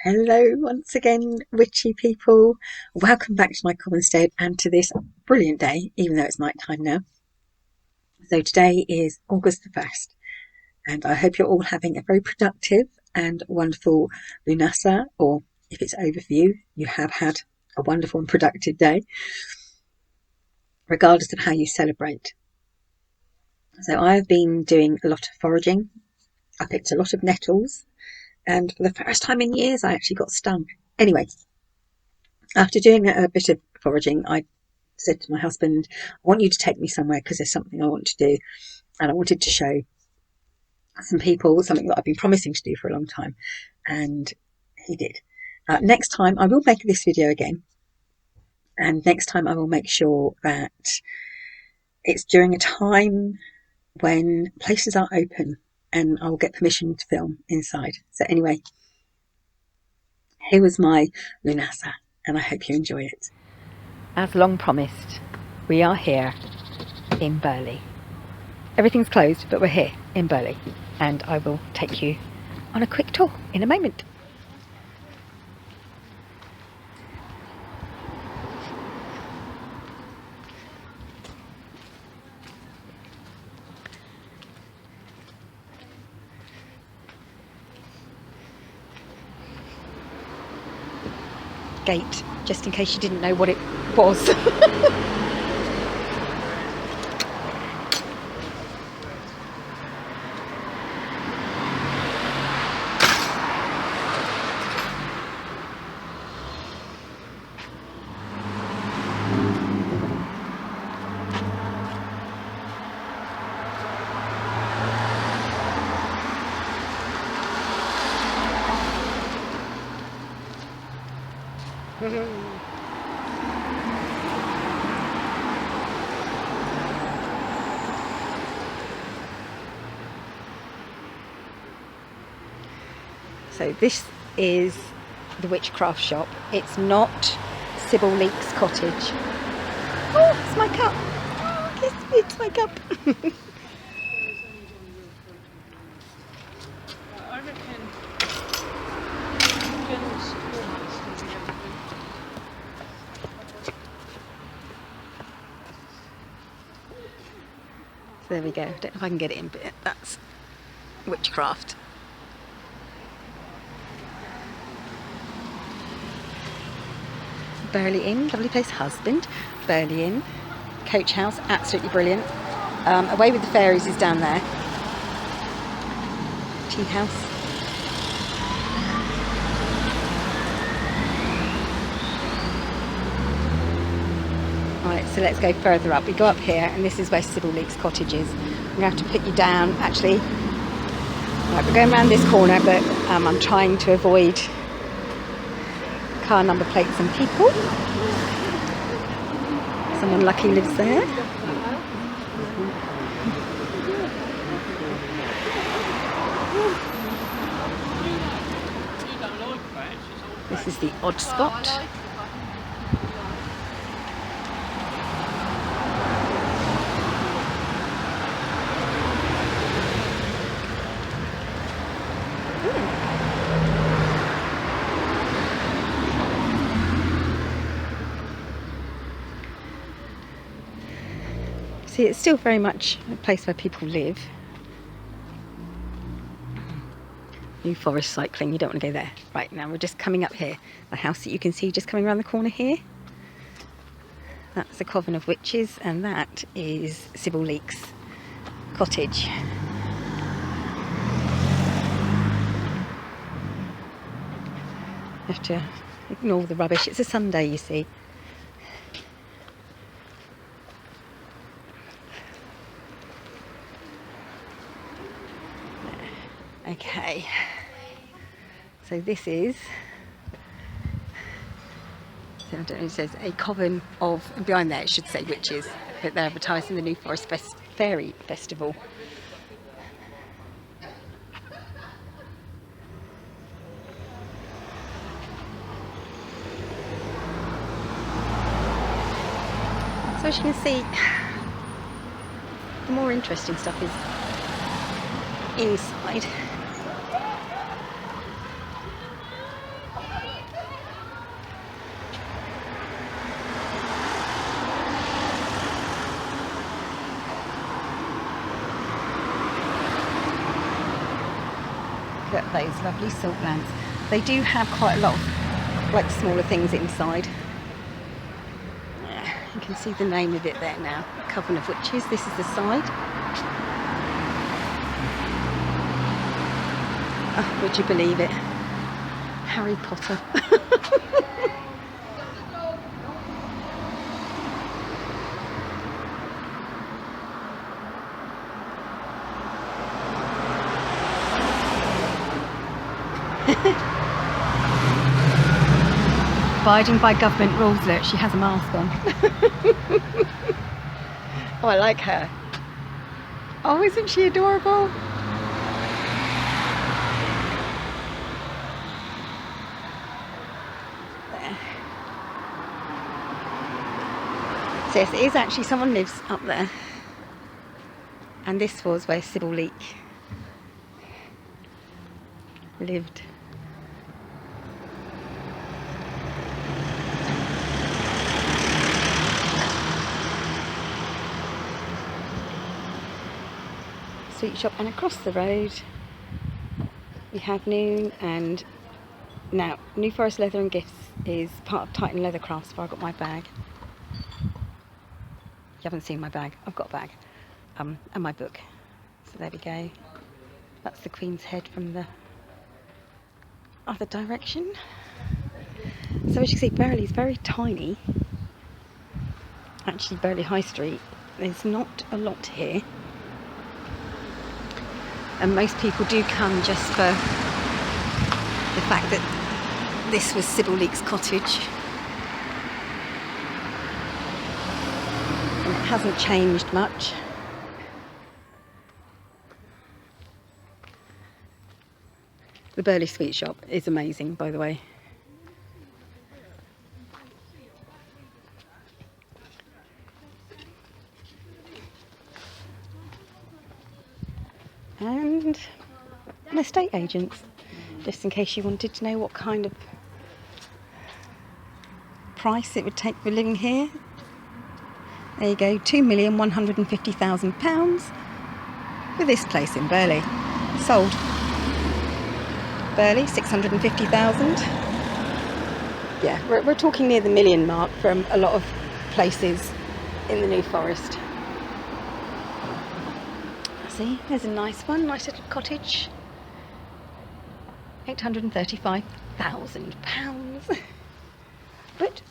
Hello once again, witchy people. Welcome back to my homestead and to this brilliant day, even though it's night time now. So today is August the 1st, and I hope you're all having a very productive and wonderful Lughnasadh, or if it's over for you, you have had a wonderful and productive day, regardless of how you celebrate. So I have been doing a lot of foraging. I picked a lot of nettles, and for the first time in years I actually got stung. Anyway, after doing a bit of foraging, I said to my husband, I want you to take me somewhere because there's something I want to do, and I wanted to show some people something that I've been promising to do for a long time, and he did. Next time I will make this video again, and next time I will make sure that it's during a time when places are open and I will get permission to film inside. So anyway, here was my Lughnasadh, and I hope you enjoy it. As long promised, we are here in Burley. Everything's closed, but we're here in Burley, and I will take you on a quick tour in a moment. Gate, just in case you didn't know what it was. So this is the Witchcraft Shop. It's not Sybil Leek's cottage. Oh, it's my cup. Oh, it's my cup. So there we go. I don't know if I can get it in, but that's Witchcraft. Burley Inn, lovely place. Husband. Burley Inn, coach house, absolutely brilliant. Away with the Fairies is down there. Tea house. Right, so let's go further up. We go up here, and this is where Sybil Leek's cottage is. I'm going to have to put you down. Actually, right, we're going around this corner, but I'm trying to avoid car number plates and people. Someone lucky lives there. This is the odd spot. See, it's still very much a place where people live. New Forest cycling, you don't want to go there. Right, now we're just coming up here. The house that you can see just coming around the corner here. That's the Coven of Witches, and that is Sybil Leek's cottage. You have to ignore the rubbish. It's a Sunday, you see. Okay, so this is, so I don't know, it says a coven of, and behind there it should say witches, but they're advertising the New Forest Fairy Festival. So as you can see, the more interesting stuff is inside. at those lovely salt lamps. They do have quite a lot of like smaller things inside. Yeah, you can see the name of it there now, Coven of Witches. This is the side. Oh, would you believe it? Harry Potter. Abiding by government rules. Look, she has a mask on. Oh, I like her. Oh, isn't she adorable? There. So yes, it is actually, someone lives up there. And this was where Sybil Leek lived. Sweet shop, and across the road we have Noon, and now New Forest Leather and Gifts is part of Titan Leather Crafts, where I got my bag. You haven't seen my bag, I've got a bag, and my book. So there we go. That's the Queen's Head from the other direction. So as you can see, Burley's very tiny. Actually, Burley High Street, there's not a lot here. And most people do come just for the fact that this was Sybil Leek's cottage. And it hasn't changed much. The Burley sweet shop is amazing, by the way. And an estate agents, just in case you wanted to know what kind of price it would take for living here. There you go, £2,150,000 for this place in Burley. Sold. Burley, 650,000. Yeah, we're talking near the million mark from a lot of places in the New Forest. See, there's a nice one, nice little cottage. £835,000. But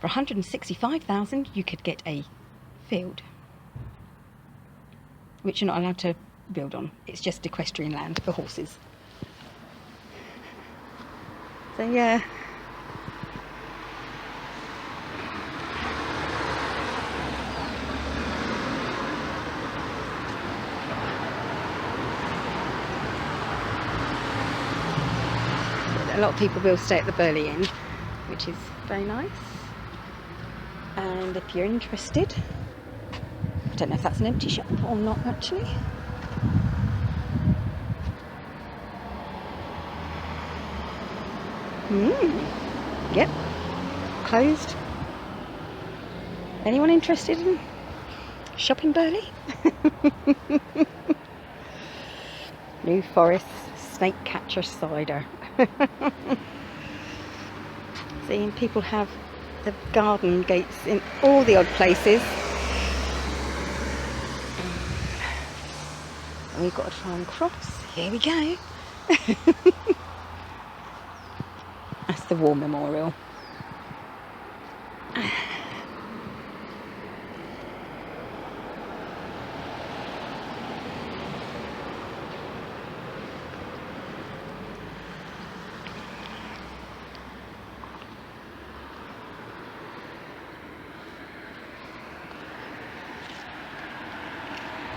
for £165,000 you could get a field, which you're not allowed to build on. It's just equestrian land for horses. So yeah. A lot of people will stay at the Burley Inn, which is very nice. And if you're interested, I don't know if that's an empty shop or not actually. Yep, closed. Anyone interested in shopping Burley? New Forest snake catcher cider. See, and people have the garden gates in all the odd places. And we've got to try and cross. Here we go. That's the War Memorial.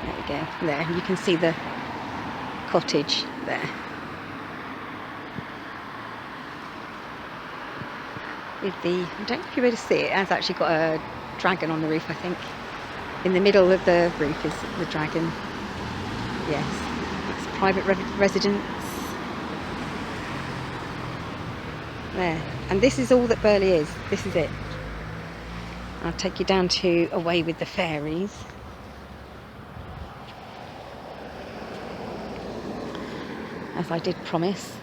There we go. There, you can see the cottage there. With the, I don't know if you're able to see it, it has actually got a dragon on the roof, I think. In the middle of the roof is the dragon. Yes, it's private residence. There, and this is all that Burley is. This is it. I'll take you down to Away with the Fairies. as I did promise.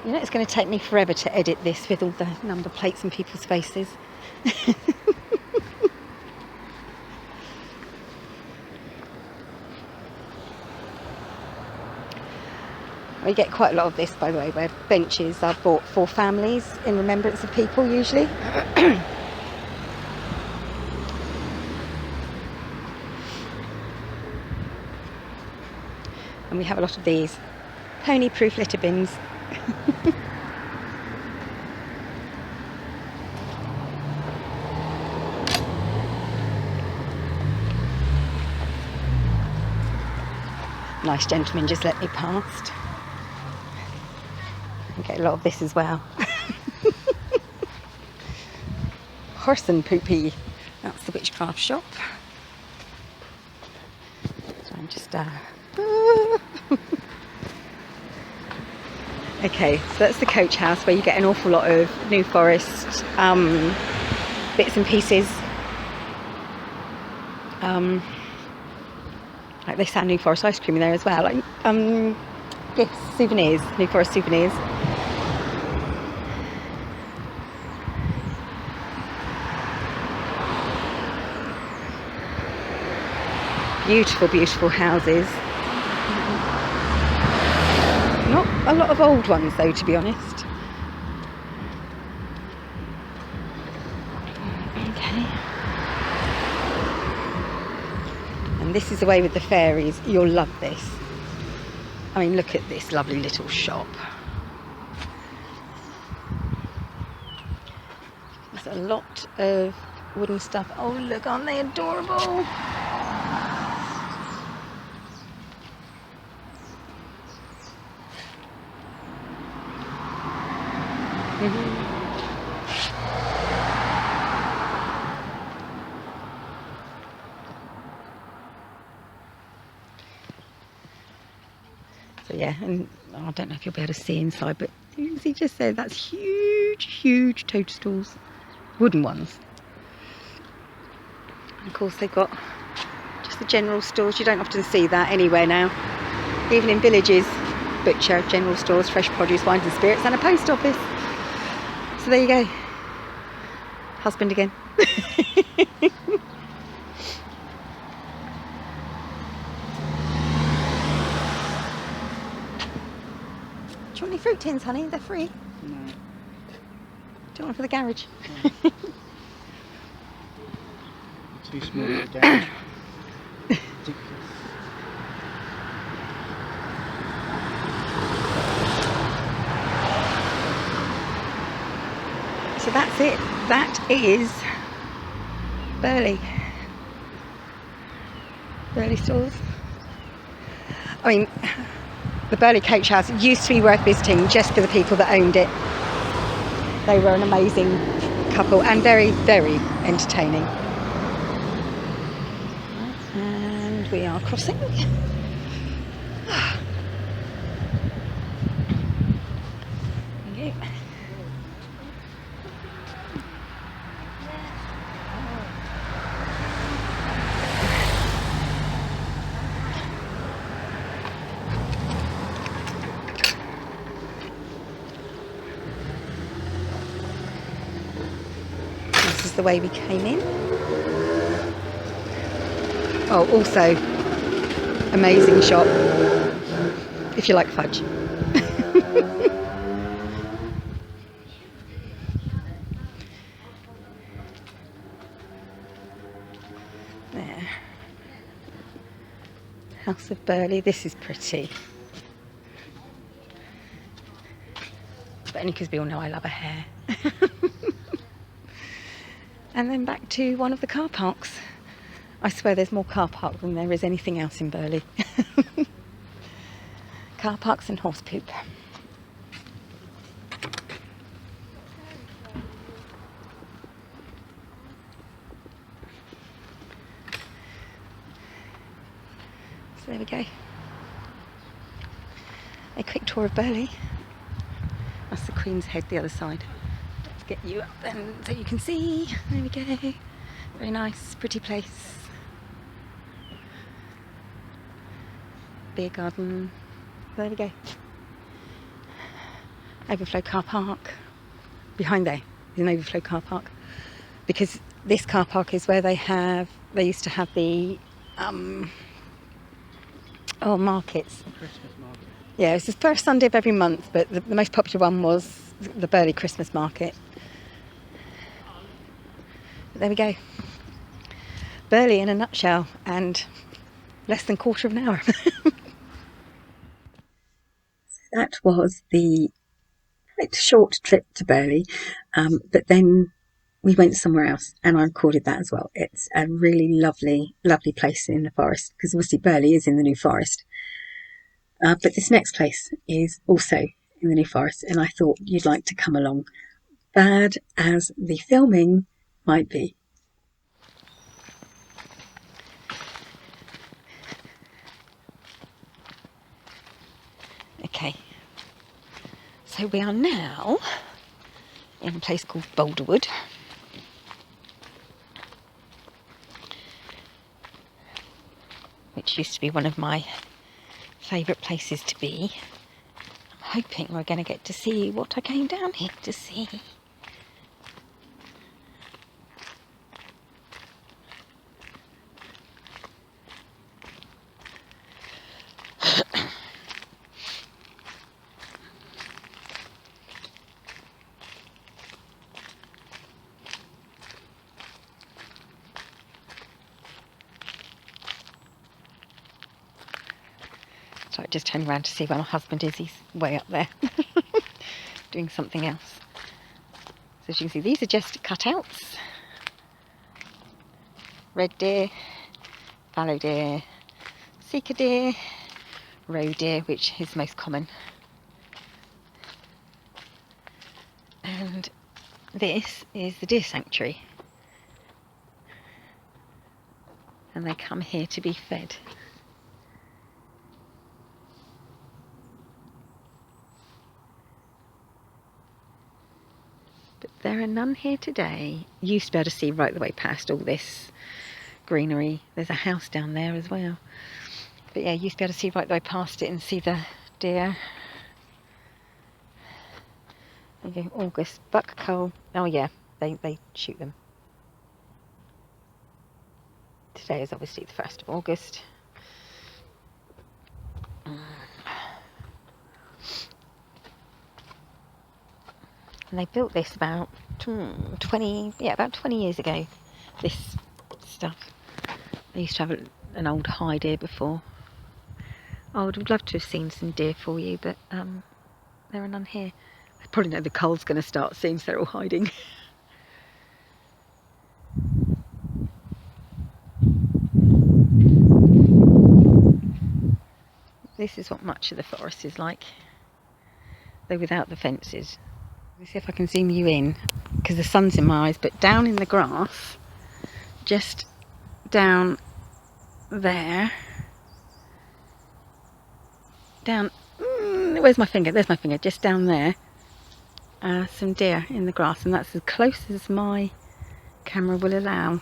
You know, it's going to take me forever to edit this with all the number plates and people's faces. We get quite a lot of this, by the way, where benches are bought for families in remembrance of people, usually. And we have a lot of these pony-proof litter bins. Nice gentleman just let me past. I get a lot of this as well. Horse and poopy. That's the Witchcraft Shop. So I'm just okay, so that's the coach house where you get an awful lot of New Forest bits and pieces. Like they sell New Forest ice cream in there as well, like gifts, souvenirs, New Forest souvenirs. Beautiful, beautiful houses. Not a lot of old ones though, to be honest. Okay. And this is the way with the fairies. You'll love this. I mean, look at this lovely little shop. There's a lot of wooden stuff. Oh look, aren't they adorable? So yeah, and I don't know if you'll be able to see inside, but you can see just there, that's huge, huge toadstools, wooden ones. And of course they've got just the general stores. You don't often see that anywhere now, even in villages. Butcher, general stores, fresh produce, wines and spirits, and a post office. So there you go. Husband again. Do you want any fruit tins, honey? They're free. No. Do you want one for the garage? No. Too small for the garage. Ridiculous. So that's it. That is Burley. Burley stores. I mean, the Burley coach house used to be worth visiting just for the people that owned it. They were an amazing couple and very, very entertaining. And we are crossing. Okay. This is the way we came in. Oh, also amazing shop if you like fudge. There. House of Burley. This is pretty. But only because we all know I love a hare. And then back to one of the car parks. I swear there's more car park than there is anything else in Burley. Car parks and horse poop. So there we go. A quick tour of Burley. That's the Queen's Head, the other side. Let's get you up then so you can see. There we go. Very nice, pretty place. Beer garden. There we go. overflow car park. Behind there is an overflow car park, because this car park is where they used to have the markets. Christmas market. Yeah, it's the first Sunday of every month, but the most popular one was the Burley Christmas market. But there we go. Burley in a nutshell, and less than a quarter of an hour. That was the quite short trip to Burley, but then we went somewhere else and I recorded that as well. It's a really lovely, lovely place in the forest, because obviously Burley is in the New Forest. But this next place is also in the New Forest, and I thought you'd like to come along, bad as the filming might be. Okay, so we are now in a place called Boulder Wood. Which used to be one of my favourite places to be. I'm hoping we're going to get to see what I came down here to see. So I just turned around to see where my husband is. He's way up there doing something else. So as you can see, these are just cutouts. Red deer, fallow deer, seeker deer, roe deer, which is most common. And this is the deer sanctuary. And they come here to be fed. There are none here today. You used to be able to see right the way past all this greenery. There's a house down there as well. But yeah, you used to be able to see right the way past it and see the deer. There you go, August, buck cull. Oh yeah, they shoot them. Today is obviously the 1st of August. And they built this about 20 years ago, this stuff. I used to have an old high deer before. I would love to have seen some deer for you, but there are none here. I probably know the cull's going to start soon, so they're all hiding. This is what much of the forest is like, though without the fences. Let me see if I can zoom you in, because the sun's in my eyes, but down in the grass, just down there, down, where's my finger? There's my finger, just down there, some deer in the grass, and that's as close as my camera will allow.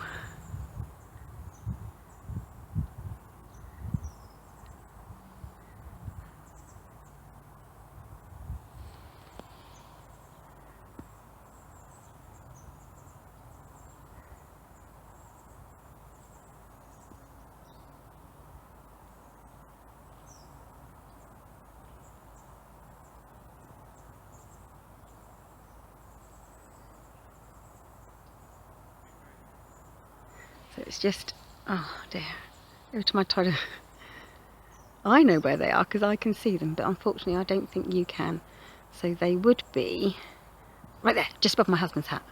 So it's just, oh dear, every time I try to, I know where they are because I can see them, but unfortunately I don't think you can. So they would be right there, just above my husband's hat.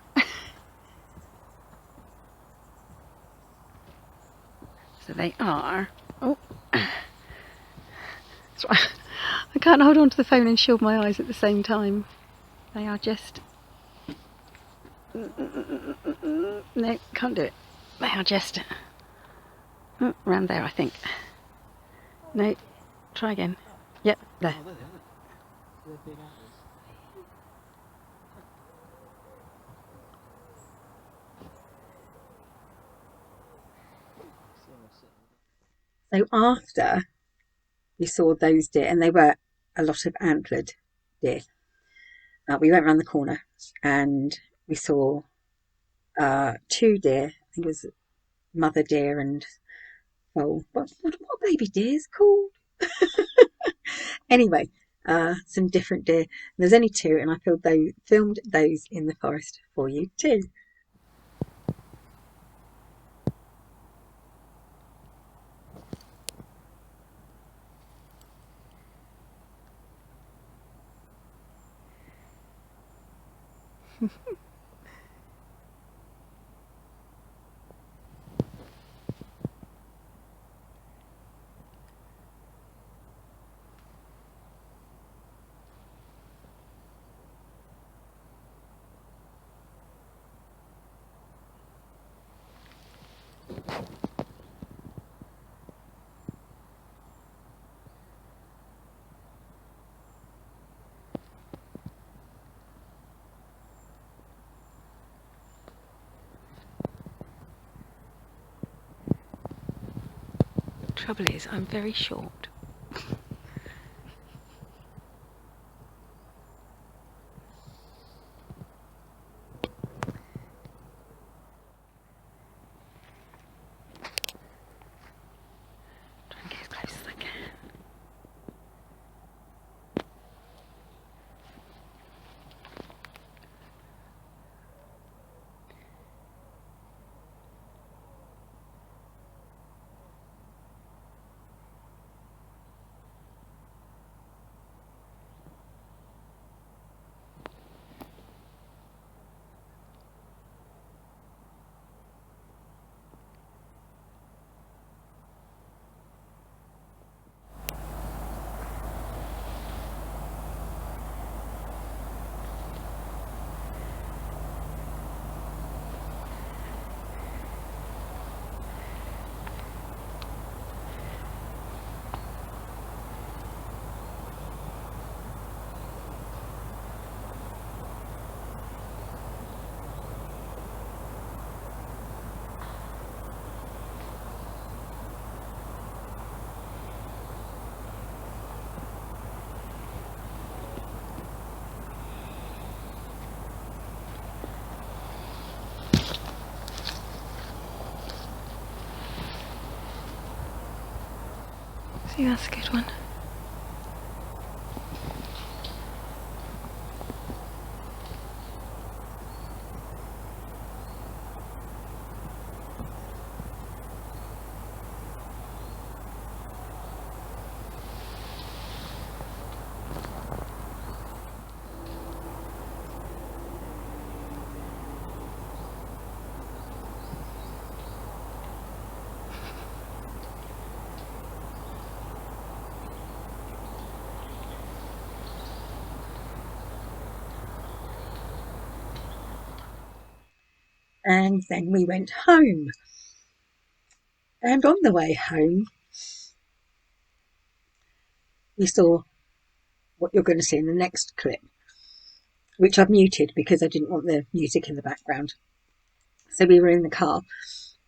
So they are, oh, that's right. I can't hold on to the phone and shield my eyes at the same time. They are just, no, can't do it. They are just around there, I think. No, try again. Yep, there. So after we saw those deer, and they were a lot of antlered deer, we went around the corner and we saw 2 deer. I think it was mother deer and what baby deer is called? Anyway, some different deer. And there's only 2, and I filmed those in the forest for you too. Trouble is, I'm very short. Try and get as close as I can. See, that's a good one. And then we went home. And on the way home, we saw what you're going to see in the next clip, which I've muted because I didn't want the music in the background. So we were in the car,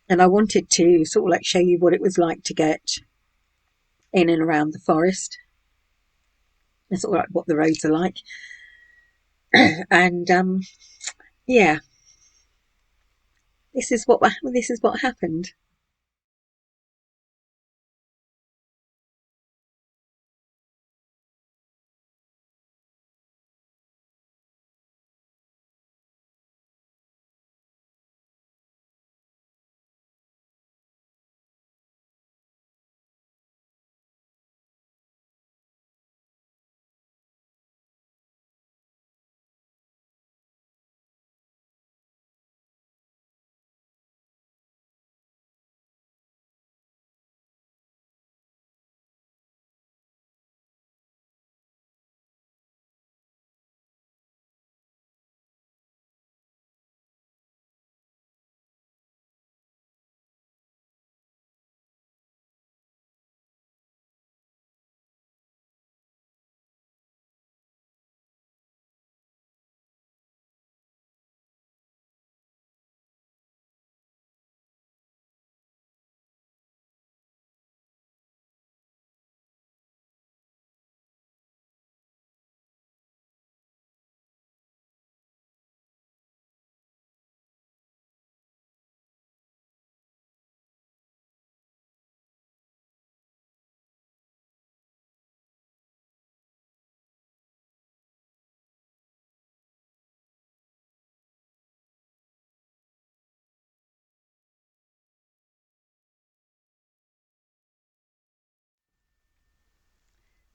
and I wanted to sort of like show you what it was like to get in and around the forest, and sort of like what the roads are like. And yeah, this is what happened.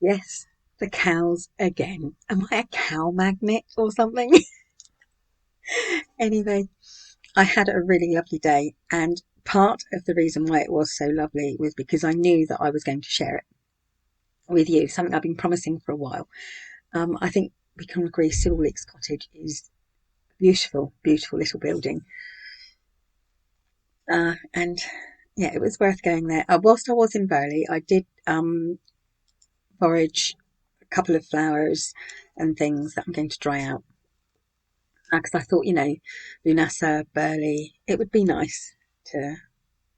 Yes, the cows again. Am I a cow magnet or something? Anyway, I had a really lovely day, and part of the reason why it was so lovely was because I knew that I was going to share it with you, something I've been promising for a while. I think we can agree Sybil Leeks Cottage is a beautiful, beautiful little building. And yeah, it was worth going there. Whilst I was in Burley, I did forage a couple of flowers and things that I'm going to dry out. Because I thought, Lughnasadh, Burley, it would be nice to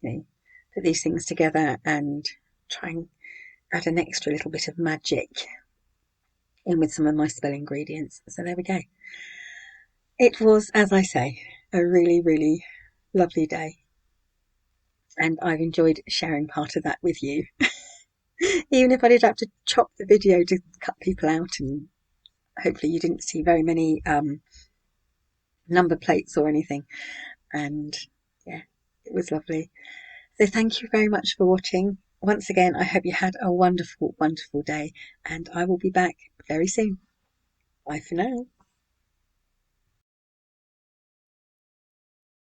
put these things together and try and add an extra little bit of magic in with some of my spell ingredients. So there we go. It was, as I say, a really, really lovely day. And I've enjoyed sharing part of that with you. Even if I did have to chop the video to cut people out, and hopefully you didn't see very many number plates or anything. And yeah, it was lovely. So thank you very much for watching. Once again, I hope you had a wonderful, wonderful day, and I will be back very soon. Bye for now.